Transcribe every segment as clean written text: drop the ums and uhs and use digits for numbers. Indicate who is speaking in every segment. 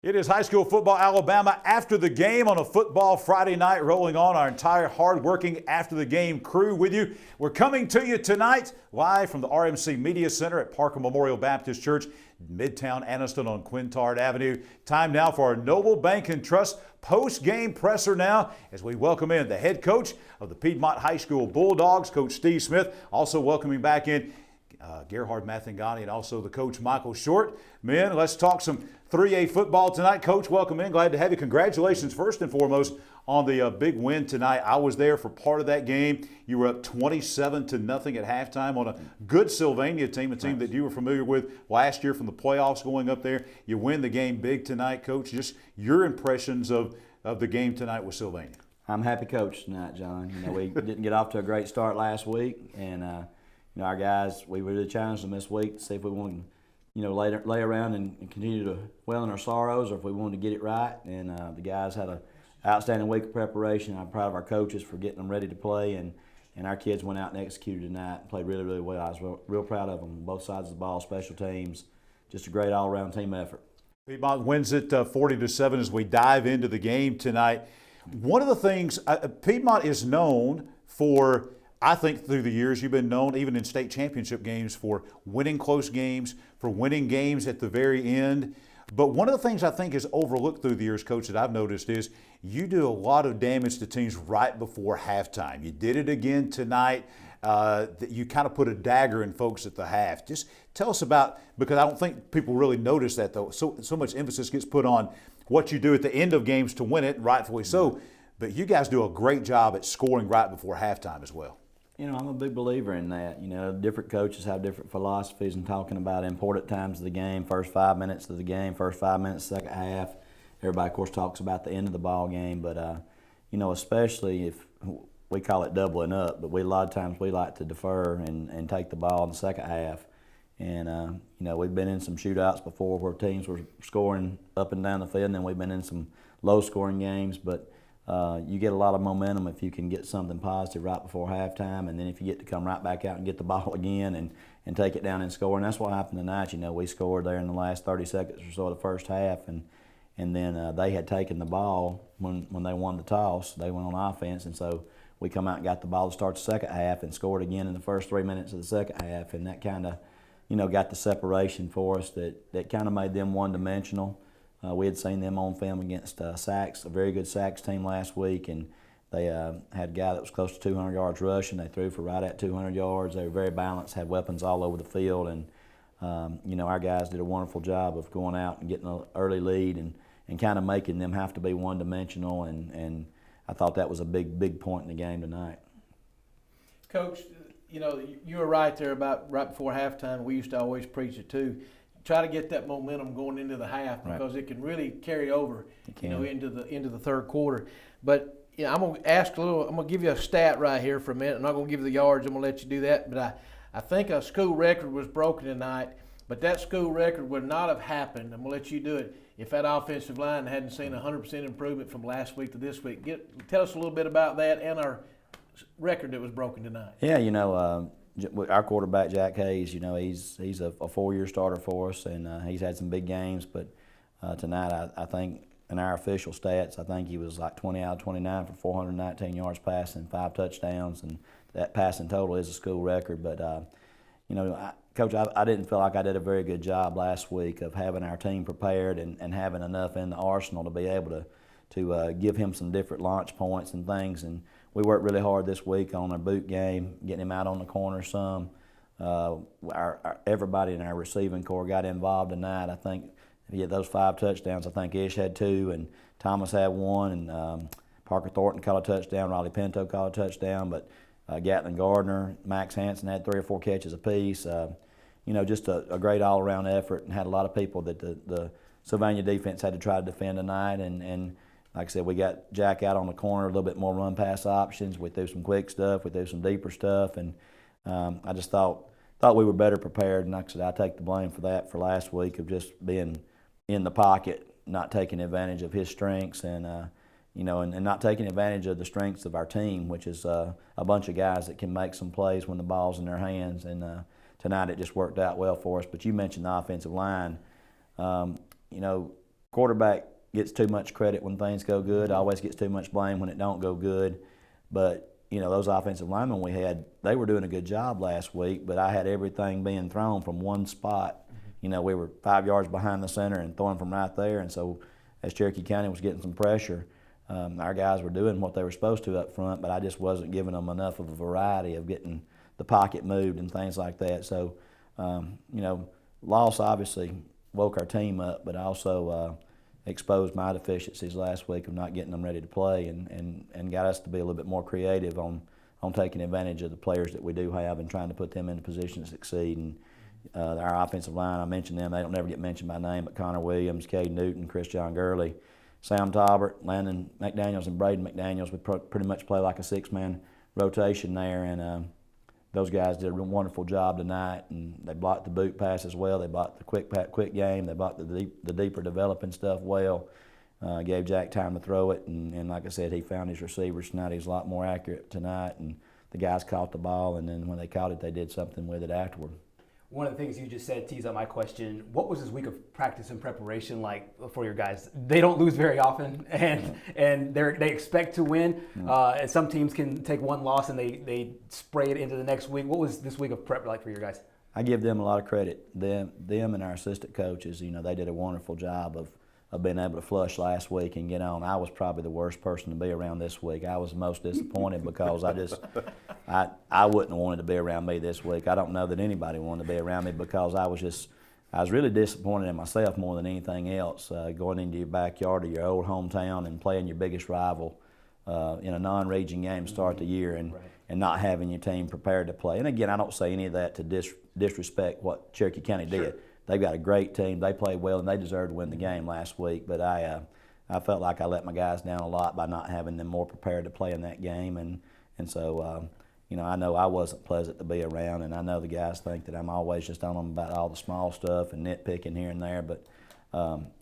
Speaker 1: It is high school football Alabama after the game on a football Friday night, rolling on our entire hard-working after the game crew with you. We're coming to you tonight live from the RMC Media Center at Parker Memorial Baptist Church, Midtown Anniston on Quintard Avenue. Time now for our Noble Bank and Trust post-game presser now as we welcome in the head coach of the Piedmont High School Bulldogs, Coach Steve Smith. Also welcoming back in Gerhard Mathangani and also the coach Michael Short. Men, let's talk some 3A football tonight. Coach, welcome in. Glad to have you. Congratulations first and foremost on the big win tonight. I was there for part of that game. You were up 27-0 at halftime on a good Sylvania team, a team that you were familiar with last year from the playoffs going up there. You win the game big tonight, Coach. Just your impressions of the game tonight with Sylvania.
Speaker 2: I'm happy coach tonight, John. We didn't get off to a great start last week, and our guys, we really challenged them this week to see if we wanted to, lay around and continue to dwell in our sorrows, or if we wanted to get it right. And the guys had an outstanding week of preparation. I'm proud of our coaches for getting them ready to play, and our kids went out and executed tonight and played really, really well. I was real proud of them, both sides of the ball, special teams, just a great all-around team effort.
Speaker 1: Piedmont wins it 40-7 as we dive into the game tonight. One of the things, Piedmont is known for, I think through the years you've been known, even in state championship games, for winning close games, for winning games at the very end. But one of the things I think is overlooked through the years, Coach, that I've noticed is you do a lot of damage to teams right before halftime. You did it again tonight. You kind of put a dagger in folks at the half. Just tell us about, because I don't think people really notice that, though. So much emphasis gets put on what you do at the end of games to win it, rightfully so. But you guys do a great job at scoring right before halftime as well.
Speaker 2: I'm a big believer in that. Different coaches have different philosophies in talking about important times of the game, first 5 minutes of the game, first 5 minutes, second half. Everybody, of course, talks about the end of the ball game, but, especially if we call it doubling up, but a lot of times we like to defer and take the ball in the second half. And, we've been in some shootouts before where teams were scoring up and down the field, and then we've been in some low-scoring games, but you get a lot of momentum if you can get something positive right before halftime, and then if you get to come right back out and get the ball again and take it down and score. And that's what happened tonight. We scored there in the last 30 seconds or so of the first half, and then they had taken the ball when they won the toss. They went on offense, and so we come out and got the ball to start the second half and scored again in the first 3 minutes of the second half, and that kind of, got the separation for us that kind of made them one-dimensional. We had seen them on film against Sachs, a very good Sachs team last week, and they had a guy that was close to 200 yards rushing. They threw for right at 200 yards. They were very balanced, had weapons all over the field, and our guys did a wonderful job of going out and getting an early lead and kind of making them have to be one-dimensional, and I thought that was a big point in the game tonight.
Speaker 3: Coach, you were right there about right before halftime. We used to always preach it too. Try to get that momentum going into the half because it can really carry over, into the third quarter. But I'm gonna ask I'm gonna give you a stat right here for a minute. I'm not gonna give you the yards. I'm gonna let you do that. But I think a school record was broken tonight. But that school record would not have happened. I'm gonna let you do it if that offensive line hadn't seen 100% improvement from last week to this week. Tell us a little bit about that and our record that was broken tonight.
Speaker 2: Yeah, our quarterback, Jack Hayes, he's a 4-year starter for us, and he's had some big games. But tonight, I think in our official stats, I think he was like 20 out of 29 for 419 yards passing, 5 touchdowns, and that passing total is a school record. But, Coach, I didn't feel like I did a very good job last week of having our team prepared and having enough in the arsenal to be able to give him some different launch points and things. And we worked really hard this week on our boot game, getting him out on the corner some. Everybody in our receiving corps got involved tonight. I think if he had those 5 touchdowns, I think Ish had 2, and Thomas had 1, and Parker Thornton caught a touchdown, Riley Pinto caught a touchdown, but Gatlin Gardner, Max Hansen had 3 or 4 catches apiece. Just a great all-around effort, and had a lot of people that the Sylvania defense had to try to defend tonight, and like I said, we got Jack out on the corner, a little bit more run-pass options. We threw some quick stuff. We threw some deeper stuff. And I just thought we were better prepared. And like I said, I take the blame for that for last week of just being in the pocket, not taking advantage of his strengths and not taking advantage of the strengths of our team, which is a bunch of guys that can make some plays when the ball's in their hands. And tonight it just worked out well for us. But you mentioned the offensive line. quarterback gets too much credit when things go good, always gets too much blame when it don't go good. But, you know, those offensive linemen we had, they were doing a good job last week, but I had everything being thrown from one spot. You know, we were 5 yards behind the center and throwing from right there, and so as Cherokee County was getting some pressure, our guys were doing what they were supposed to up front, but I just wasn't giving them enough of a variety of getting the pocket moved and things like that. So, you know, loss obviously woke our team up, but also exposed my deficiencies last week of not getting them ready to play, and got us to be a little bit more creative on taking advantage of the players that we do have and trying to put them in a position to succeed. And our offensive line, I mentioned them, they don't never get mentioned by name, but Connor Williams, Cade Newton, Chris John Gurley, Sam Talbert, Landon McDaniels, and Braden McDaniels. We pretty much play like a six-man rotation there, and those guys did a wonderful job tonight, and they blocked the boot pass as well. They blocked the quick game. They blocked the deeper developing stuff well. Gave Jack time to throw it, and like I said, he found his receivers tonight. He was a lot more accurate tonight, and the guys caught the ball, and then when they caught it, they did something with it afterward.
Speaker 4: One of the things you just said tees up my question. What was this week of practice and preparation like for your guys? They don't lose very often, and they expect to win. And some teams can take one loss and they spray it into the next week. What was this week of prep like for your guys?
Speaker 2: I give them a lot of credit. Them and our assistant coaches, you know, they did a wonderful job of being able to flush last week and get on. I was probably the worst person to be around this week. I was the most disappointed because I wouldn't have wanted to be around me this week. I don't know that anybody wanted to be around me because I was really disappointed in myself more than anything else. Going into your backyard or your old hometown and playing your biggest rival in a non-region game to start the year and not having your team prepared to play. And again, I don't say any of that to disrespect what Cherokee County did. Sure. They've got a great team. They played well, and they deserved to win the game last week. But I felt like I let my guys down a lot by not having them more prepared to play in that game. And so, you know, I know I wasn't pleasant to be around, and I know the guys think that I'm always just on them about all the small stuff and nitpicking here and there. But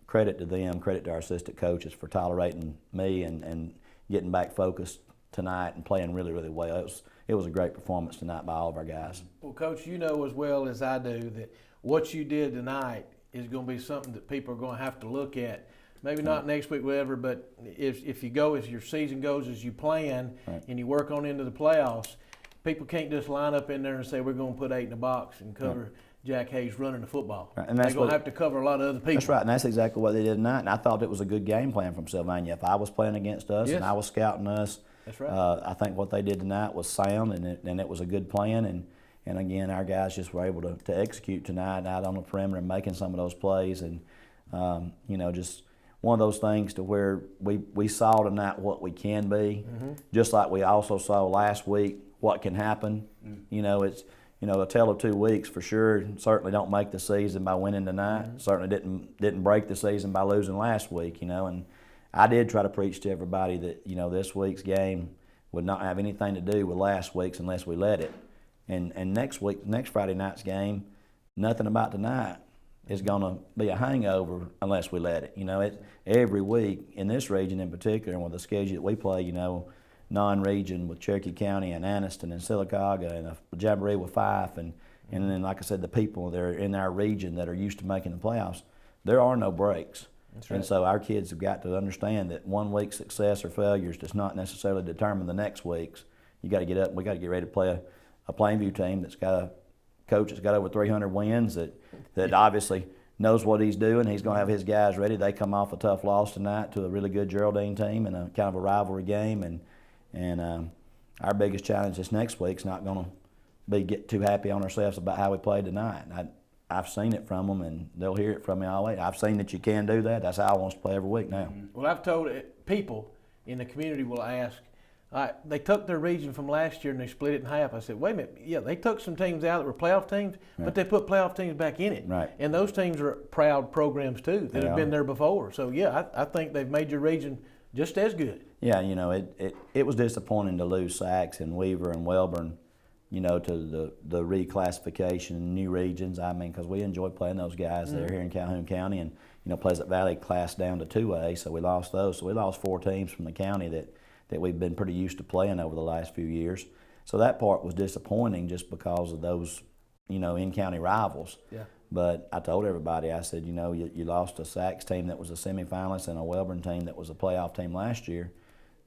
Speaker 2: credit to them, credit to our assistant coaches for tolerating me and getting back focused tonight and playing really, really well. It was a great performance tonight by all of our guys.
Speaker 3: Well, Coach, you know as well as I do that what you did tonight is going to be something that people are going to have to look at. Maybe not next week, whatever, but if you go as your season goes as you plan and you work on into the playoffs, people can't just line up in there and say we're going to put 8 in the box and cover Jack Hayes running the football.
Speaker 2: Right. And
Speaker 3: they're going to have to cover a lot of other people.
Speaker 2: That's right, and that's exactly what they did tonight. And I thought it was a good game plan from Sylvania. If I was playing against us and I was scouting us,
Speaker 3: that's right.
Speaker 2: I think what they did tonight was sound, and it was a good plan. And again, our guys just were able to execute tonight out on the perimeter and making some of those plays. And, you know, just one of those things to where we saw tonight what we can be, just like we also saw last week what can happen. You know, it's, you know, a tale of 2 weeks for sure. Certainly don't make the season by winning tonight. Certainly didn't break the season by losing last week, you know. And I did try to preach to everybody that, you know, this week's game would not have anything to do with last week's unless we let it. And next Friday night's game, nothing about tonight is going to be a hangover unless we let it. You know, every week in this region in particular, and with the schedule that we play, you know, non-region with Cherokee County and Anniston and Sylacauga and a jamboree with Fife, and then, like I said, the people that are in our region that are used to making the playoffs, there are no breaks. That's right. And so our kids have got to understand that 1 week's success or failures does not necessarily determine the next week's. You got to get up and we got to get ready to play a Plainview team that's got a coach that's got over 300 wins that obviously knows what he's doing. He's going to have his guys ready. They come off a tough loss tonight to a really good Geraldine team and a kind of a rivalry game. And our biggest challenge this next week's not going to be get too happy on ourselves about how we played tonight. I've seen it from them, and they'll hear it from me always. I've seen that you can do that. That's how I want to play every week now.
Speaker 3: Well, I've told people in the community will ask, they took their region from last year and they split it in half. I said, wait a minute, yeah, they took some teams out that were playoff teams, but they put playoff teams back in it.
Speaker 2: Right.
Speaker 3: And those teams are proud programs too that have been there before. So, yeah, I think they've made your region just as good.
Speaker 2: Yeah, you know, it was disappointing to lose Sachs and Weaver and Welborn, you know, to the reclassification in new regions. I mean, because we enjoy playing those guys that are here in Calhoun County, and, you know, Pleasant Valley classed down to 2A, so we lost those. So we lost 4 teams from the county that we've been pretty used to playing over the last few years. So that part was disappointing just because of those, you know, in-county rivals.
Speaker 3: Yeah.
Speaker 2: But I told everybody, I said, you know, you lost a Sachs team that was a semifinalist and a Welborn team that was a playoff team last year.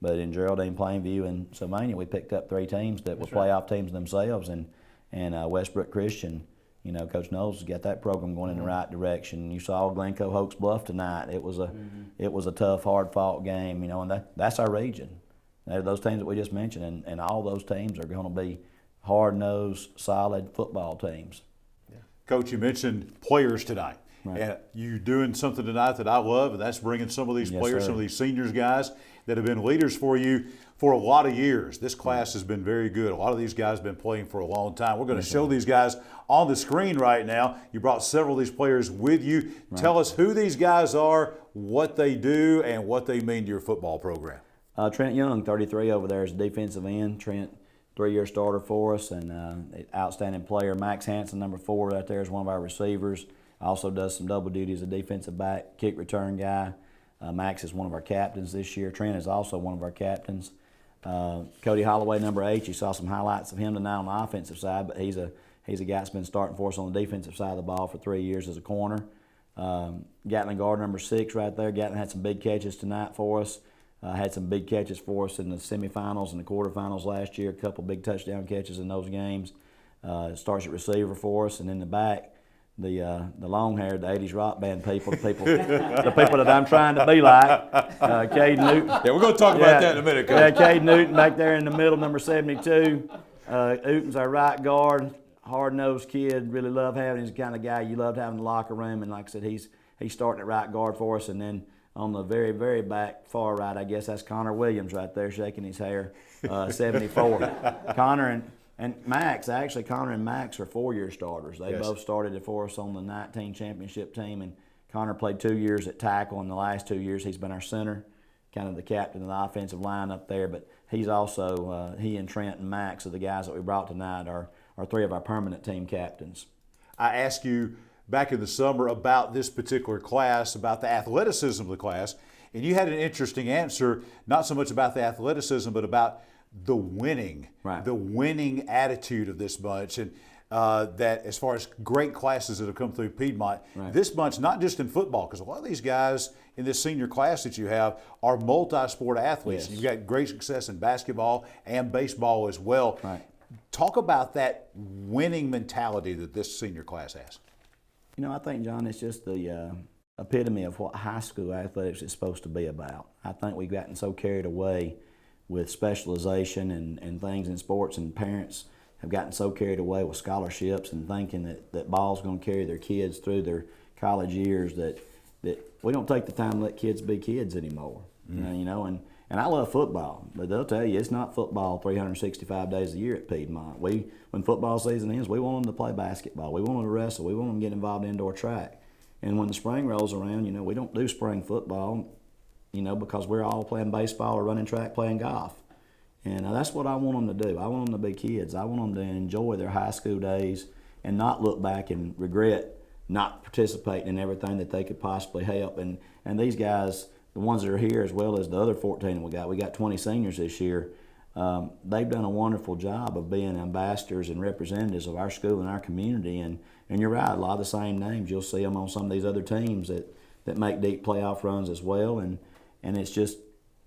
Speaker 2: But in Geraldine, Plainview, and Sylvania, we picked up 3 teams that were playoff teams themselves. And Westbrook Christian, you know, Coach Knowles has got that program going in the right direction. You saw Glencoe Hoax Bluff tonight. It was a tough, hard-fought game, you know, and that's our region. They're those teams that we just mentioned, and all those teams are going to be hard-nosed, solid football teams.
Speaker 1: Coach, you mentioned players tonight.
Speaker 2: Right.
Speaker 1: And you doing something tonight that I love, and that's bringing some of these players,
Speaker 2: sir.
Speaker 1: some of these seniors guys that have been leaders for you for a lot of years. This class has been very good. A lot of these guys have been playing for a long time. We're going to show these guys on the screen right now. You brought several of these players with you. Right. Tell us who these guys are, what they do, and what they mean to your football program.
Speaker 2: Trent Young, 33 over there, is a defensive end. Trent, 3-year starter for us, and outstanding player. Max Hanson, number 4, right there, is one of our receivers. Also does some double duty as a defensive back, kick return guy. Max is one of our captains this year. Trent is also one of our captains. Cody Holloway, number 8, you saw some highlights of him tonight on the offensive side, but he's a guy that's been starting for us on the defensive side of the ball for 3 years as a corner. Gatlin Gardner, number 6, right there. Gatlin had some big catches tonight for us. Had some big catches for us in the semifinals and the quarterfinals last year. A couple big touchdown catches in those games. Starts at receiver for us, and in the back, the long-haired, the 80s rock band people, the people that I'm trying to be like. Cade Newton.
Speaker 1: Yeah, we're going to talk about that in a minute, Coach.
Speaker 2: Yeah, Cade Newton back there in the middle, number 72. Newton's our right guard, hard-nosed kid. Really love having him. He's the kind of guy you loved having in the locker room, and like I said, he's starting at right guard for us, and then on the very, very back, far right, I guess that's Connor Williams right there shaking his hair, 74. Connor and Max, actually, Connor and Max are 4-year starters. They both started it for us on the 19 championship team, and Connor played 2 years at tackle. In the last 2 years, he's been our center, kind of the captain of the offensive line up there. But he's also, he and Trent and Max are the guys that we brought tonight, are 3 of our permanent team captains.
Speaker 1: I asked you back in the summer about this particular class, about the athleticism of the class, and you had an interesting answer, not so much about the athleticism, but about the winning, the winning attitude of this bunch, and that as far as great classes that have come through Piedmont, this bunch, not just in football, because a lot of these guys in this senior class that you have are multi-sport athletes. You've got great success in basketball and baseball as well. Talk about that winning mentality that this senior class has.
Speaker 2: You know, I think, John, it's just the epitome of what high school athletics is supposed to be about. I think we've gotten so carried away with specialization and things in sports, and parents have gotten so carried away with scholarships and thinking that ball's going to carry their kids through their college years, that we don't take the time to let kids be kids anymore. You know, and I love football, but they'll tell you it's not football 365 days a year at Piedmont. When football season ends, we want them to play basketball. We want them to wrestle. We want them to get involved in indoor track. And when the spring rolls around, you know, we don't do spring football, you know, because we're all playing baseball or running track, playing golf. And that's what I want them to do. I want them to be kids. I want them to enjoy their high school days and not look back and regret not participating in everything that they could possibly help. And these guys, the ones that are here as well as the other 14 we got 20 seniors this year, they've done a wonderful job of being ambassadors and representatives of our school and our community. And you're right, a lot of the same names. You'll see them on some of these other teams that make deep playoff runs as well. And it's just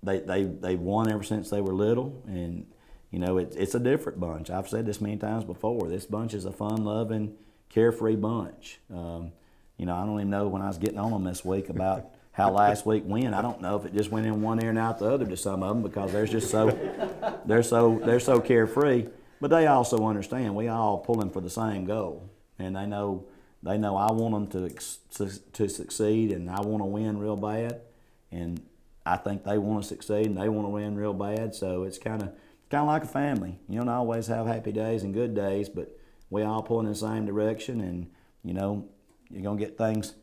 Speaker 2: they've won ever since they were little. And, you know, it's a different bunch. I've said this many times before. This bunch is a fun-loving, carefree bunch. You know, I don't even know when I was getting on them this week about how last week went. I don't know if it just went in one ear and out the other to some of them, because they're so carefree. But they also understand we all pulling for the same goal, and they know I want them to succeed, and I want to win real bad, and I think they want to succeed and they want to win real bad. So it's kind of like a family. You don't always have happy days and good days, but we all pulling in the same direction, and you know you're gonna get things.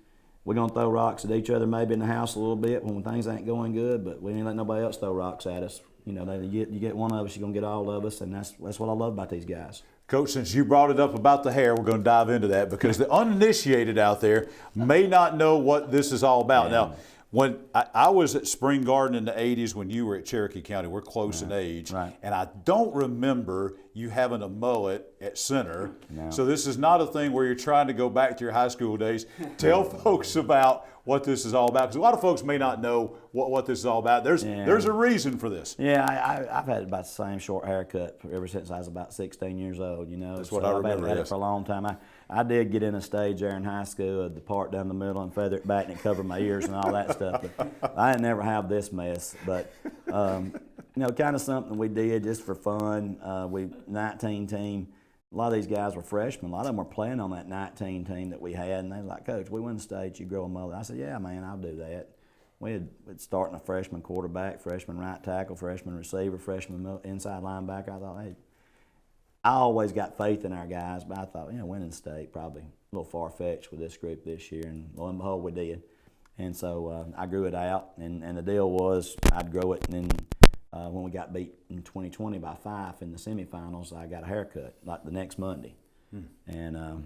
Speaker 2: We're going to throw rocks at each other maybe in the house a little bit when things ain't going good, but we ain't let nobody else throw rocks at us. You know, you get one of us, you're going to get all of us, and that's what I love about these guys.
Speaker 1: Coach, since you brought it up about the hair, we're going to dive into that, because the uninitiated out there may not know what this is all about. Now, when I was at Spring Garden in the 80s when you were at Cherokee County, we're close in age, and I don't remember you having a mullet at center.
Speaker 2: No.
Speaker 1: So this is not a thing where you're trying to go back to your high school days. Tell folks about what this is all about, because a lot of folks may not know what this is all about. There's a reason for this.
Speaker 2: Yeah, I've had about the same short haircut ever since I was about 16 years old.
Speaker 1: That's what I remember.
Speaker 2: I've had it for a long time. I did get in a stage there in high school, the part down the middle and feather it back and it covered my ears and all that stuff. But I didn't never have this mess. But kind of something we did just for fun. We 19 team. A lot of these guys were freshmen. A lot of them were playing on that 19 team that we had, and they were like, "Coach, we win the state. You grow a mullet." I said, "Yeah, man, I'll do that." We'd starting a freshman quarterback, freshman right tackle, freshman receiver, freshman inside linebacker. I thought, hey, I always got faith in our guys, but I thought, winning the state probably a little far-fetched with this group this year, and lo and behold, we did. And so I grew it out, and the deal was I'd grow it, and then when we got beat in 2020 by 5 in the semifinals, I got a haircut like the next Monday. And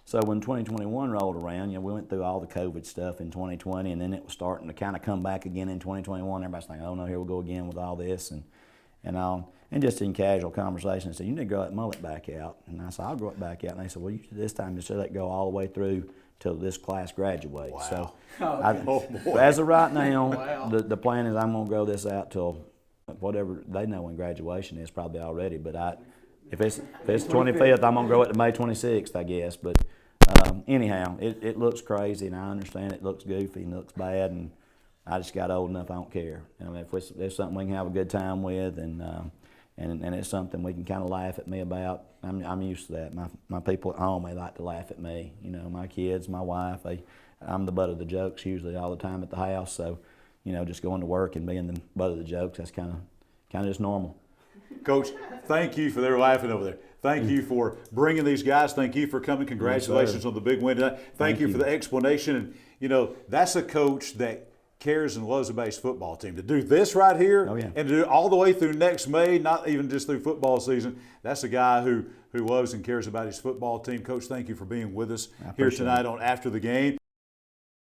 Speaker 2: so when 2021 rolled around, we went through all the COVID stuff in 2020, and then it was starting to kind of come back again in 2021. Everybody's thinking, "Oh no, here we go again with all this," and just in casual conversation, I said, "You need to grow that mullet back out." And I said, "I'll grow it back out." And they said, "Well, this time you should let it go all the way through till this class graduates."
Speaker 1: Wow.
Speaker 2: So as of right now,
Speaker 3: Wow.
Speaker 2: the plan is I'm going to grow this out till whatever they know when graduation is, probably already. But if it's 25th, I'm gonna grow it to May 26th, I guess. But anyhow, it looks crazy, and I understand it looks goofy and looks bad, and I just got old enough. I don't care. If it's something we can have a good time with, and it's something we can kind of laugh at me about, I'm used to that. My people at home, they like to laugh at me. My kids, my wife, I'm the butt of the jokes usually all the time at the house. So. Just going to work and being the butt of the jokes, that's kind of just normal.
Speaker 1: Coach, thank you for their laughing over there. Thank you for bringing these guys. Thank you for coming. Congratulations on the big win tonight. Thank you for the explanation. And, that's a coach that cares and loves a base football team. To do this right here and to do it all the way through next May, not even just through football season, that's a guy who loves and cares about his football team. Coach, thank you for being with us here tonight on After the Game.